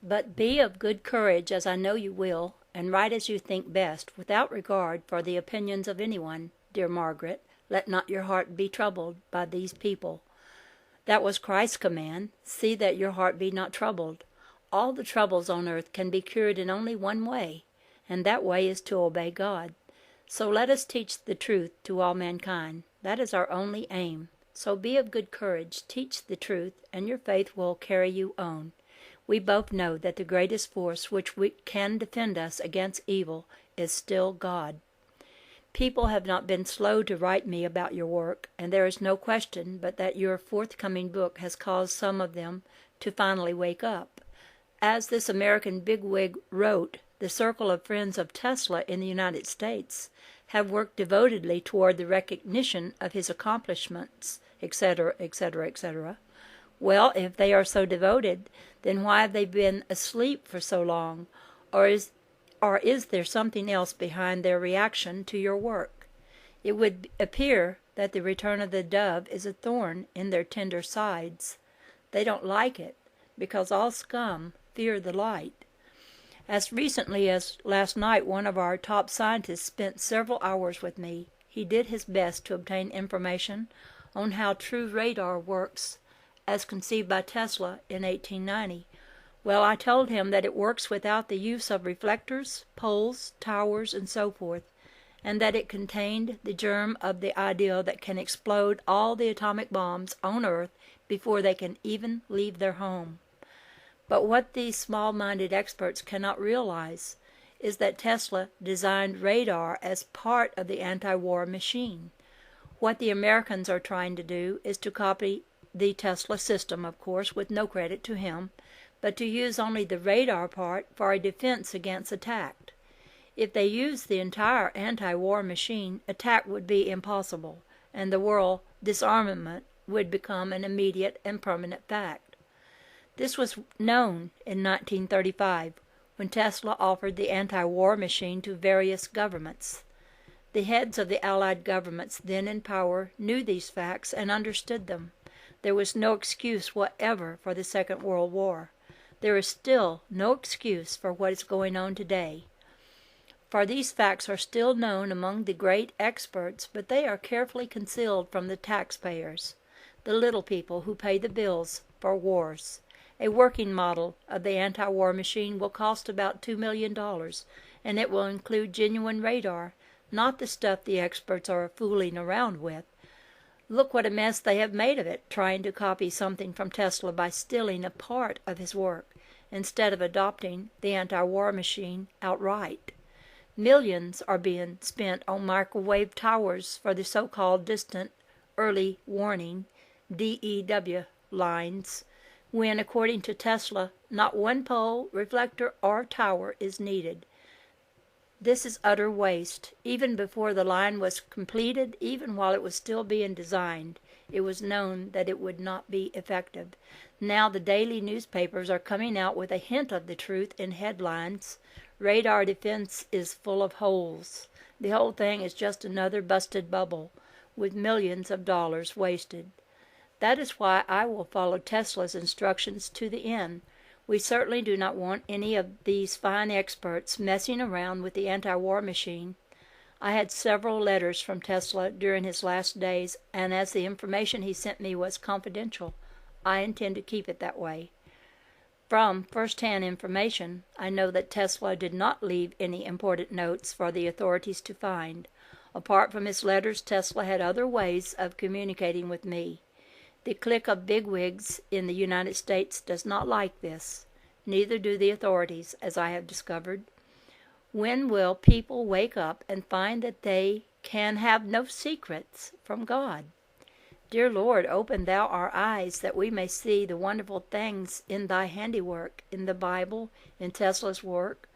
But be of good courage, as I know you will, and write as you think best, without regard for the opinions of anyone. Dear Margaret, let not your heart be troubled by these people. That was Christ's command. See that your heart be not troubled. All the troubles on earth can be cured in only one way, and that way is to obey God. So let us teach the truth to all mankind. That is our only aim. So be of good courage, teach the truth, and your faith will carry you on. We both know that the greatest force which can defend us against evil is still God. People have not been slow to write me about your work, and there is no question but that your forthcoming book has caused some of them to finally wake up. As this American bigwig wrote, the circle of friends of Tesla in the United States have worked devotedly toward the recognition of his accomplishments, etc., etc., etc. Well, if they are so devoted, then why have they been asleep for so long? Or is there something else behind their reaction to your work? It would appear that the return of the dove is a thorn in their tender sides. They don't like it, because all scum fear the light. As recently as last night, one of our top scientists spent several hours with me. He did his best to obtain information on how true radar works, as conceived by Tesla in 1890. Well, I told him that it works without the use of reflectors, poles, towers, and so forth, and that it contained the germ of the idea that can explode all the atomic bombs on Earth before they can even leave their home. But what these small-minded experts cannot realize is that Tesla designed radar as part of the anti-war machine. What the Americans are trying to do is to copy the Tesla system, of course, with no credit to him, but to use only the radar part for a defense against attack. If they used the entire anti-war machine, attack would be impossible, and the world disarmament would become an immediate and permanent fact. This was known in 1935, when Tesla offered the anti-war machine to various governments. The heads of the Allied governments then in power knew these facts and understood them. There was no excuse whatever for the Second World War. There is still no excuse for what is going on today. For these facts are still known among the great experts, but they are carefully concealed from the taxpayers, the little people who pay the bills for wars. A working model of the anti-war machine will cost about $2 million, and it will include genuine radar, not the stuff the experts are fooling around with. Look what a mess they have made of it, trying to copy something from Tesla by stealing a part of his work, instead of adopting the anti-war machine outright. Millions are being spent on microwave towers for the so-called distant early warning DEW lines, when, according to Tesla, not one pole, reflector, or tower is needed. This is utter waste. Even before the line was completed, even while it was still being designed, it was known that it would not be effective. Now the daily newspapers are coming out with a hint of the truth in headlines. Radar defense is full of holes. The whole thing is just another busted bubble, with millions of dollars wasted. That is why I will follow Tesla's instructions to the end. We certainly do not want any of these fine experts messing around with the anti-war machine. I had several letters from Tesla during his last days, and as the information he sent me was confidential, I intend to keep it that way. From first-hand information, I know that Tesla did not leave any important notes for the authorities to find. Apart from his letters, Tesla had other ways of communicating with me. The clique of bigwigs in the United States does not like this. Neither do the authorities, as I have discovered. When will people wake up and find that they can have no secrets from God? Dear Lord, open thou our eyes that we may see the wonderful things in thy handiwork, in the Bible, in Tesla's work.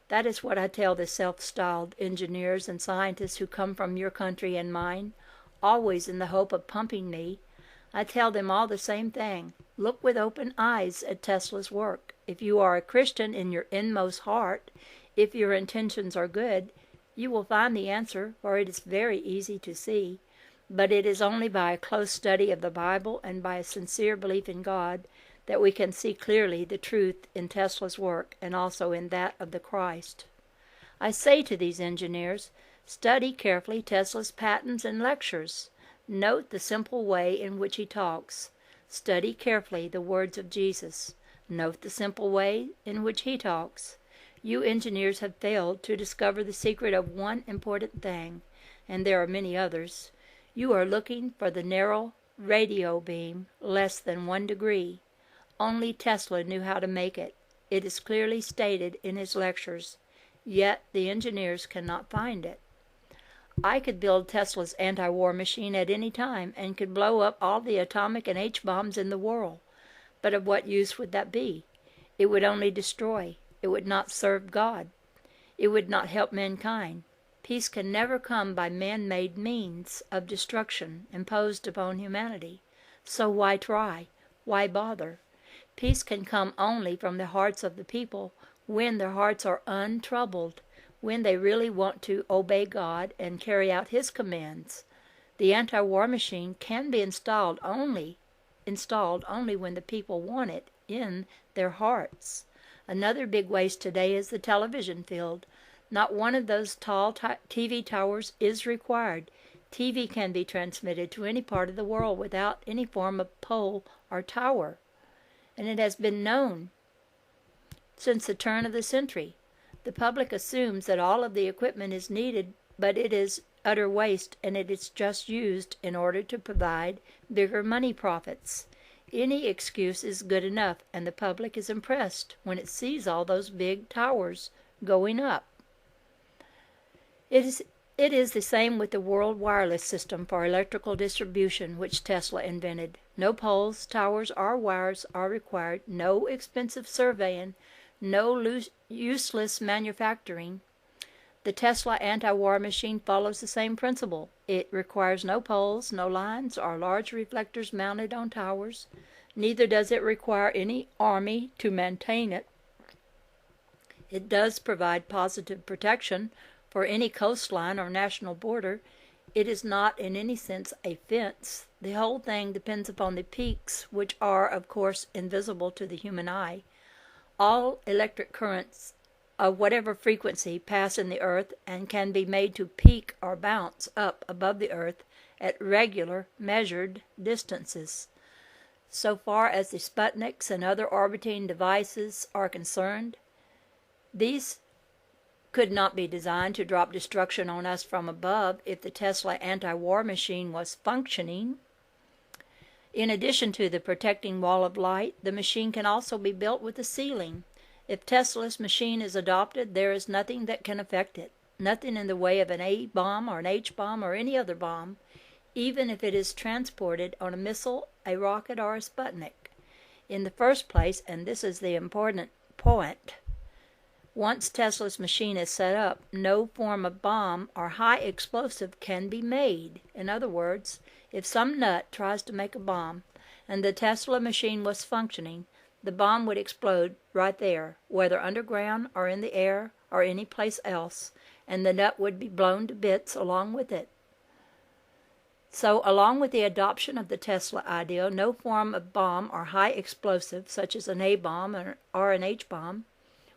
That is what I tell the self-styled engineers and scientists who come from your country and mine, always in the hope of pumping me. I tell them all the same thing. Look with open eyes at Tesla's work. If you are a Christian in your inmost heart, if your intentions are good, you will find the answer, for it is very easy to see. But it is only by a close study of the Bible and by a sincere belief in God that we can see clearly the truth in Tesla's work and also in that of the Christ. I say to these engineers, study carefully Tesla's patents and lectures. Note the simple way in which he talks. Study carefully the words of Jesus. Note the simple way in which he talks. You engineers have failed to discover the secret of one important thing, and there are many others. You are looking for the narrow radio beam less than 1 degree. Only Tesla knew how to make it. It is clearly stated in his lectures, yet the engineers cannot find it. I could build Tesla's anti-war machine at any time and could blow up all the atomic and H-bombs in the world. But of what use would that be? It would only destroy. It would not serve God. It would not help mankind. Peace can never come by man-made means of destruction imposed upon humanity. So why try? Why bother? Peace can come only from the hearts of the people when their hearts are untroubled, when they really want to obey God and carry out His commands. The anti-war machine can be installed only when the people want it in their hearts. Another big waste today is the television field. Not one of those tall TV towers is required. TV can be transmitted to any part of the world without any form of pole or tower. And it has been known since the turn of the century. The public assumes that all of the equipment is needed, but it is utter waste, and it is just used in order to provide bigger money profits. Any excuse is good enough, and the public is impressed when it sees all those big towers going up. It is the same with the world wireless system for electrical distribution, which Tesla invented. No poles, towers, or wires are required, no expensive surveying, no useless manufacturing. The Tesla anti-war machine follows the same principle. It requires no poles, no lines, or large reflectors mounted on towers. Neither does it require any army to maintain it. It does provide positive protection for any coastline or national border. It is not in any sense a fence. The whole thing depends upon the peaks, which are, of course, invisible to the human eye. All electric currents of whatever frequency pass in the earth and can be made to peak or bounce up above the earth at regular measured distances. So far as the Sputniks and other orbiting devices are concerned, these could not be designed to drop destruction on us from above if the Tesla anti-war machine was functioning. In addition to the protecting wall of light, the machine can also be built with a ceiling. If Tesla's machine is adopted, there is nothing that can affect it, nothing in the way of an A-bomb or an H-bomb or any other bomb, even if it is transported on a missile, a rocket, or a Sputnik. In the first place, and this is the important point, once Tesla's machine is set up, no form of bomb or high explosive can be made. In other words, if some nut tries to make a bomb and the Tesla machine was functioning, the bomb would explode right there, whether underground or in the air or any place else, and the nut would be blown to bits along with it. So, along with the adoption of the Tesla idea, no form of bomb or high explosive, such as an A-bomb or an H-bomb,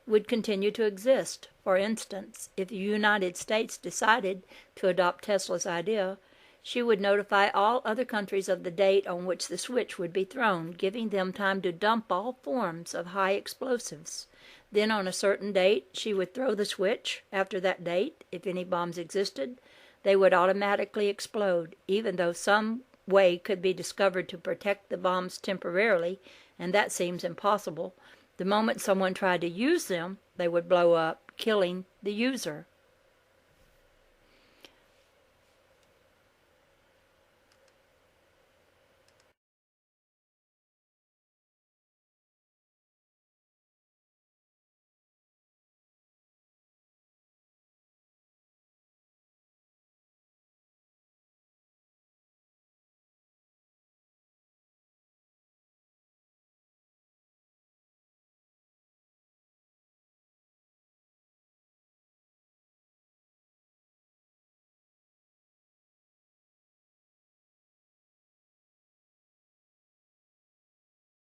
would continue to exist. For instance, if the United States decided to adopt Tesla's idea, she would notify all other countries of the date on which the switch would be thrown, giving them time to dump all forms of high explosives. Then on a certain date, she would throw the switch. After that date, if any bombs existed, they would automatically explode, even though some way could be discovered to protect the bombs temporarily, and that seems impossible. The moment someone tried to use them, they would blow up, killing the user.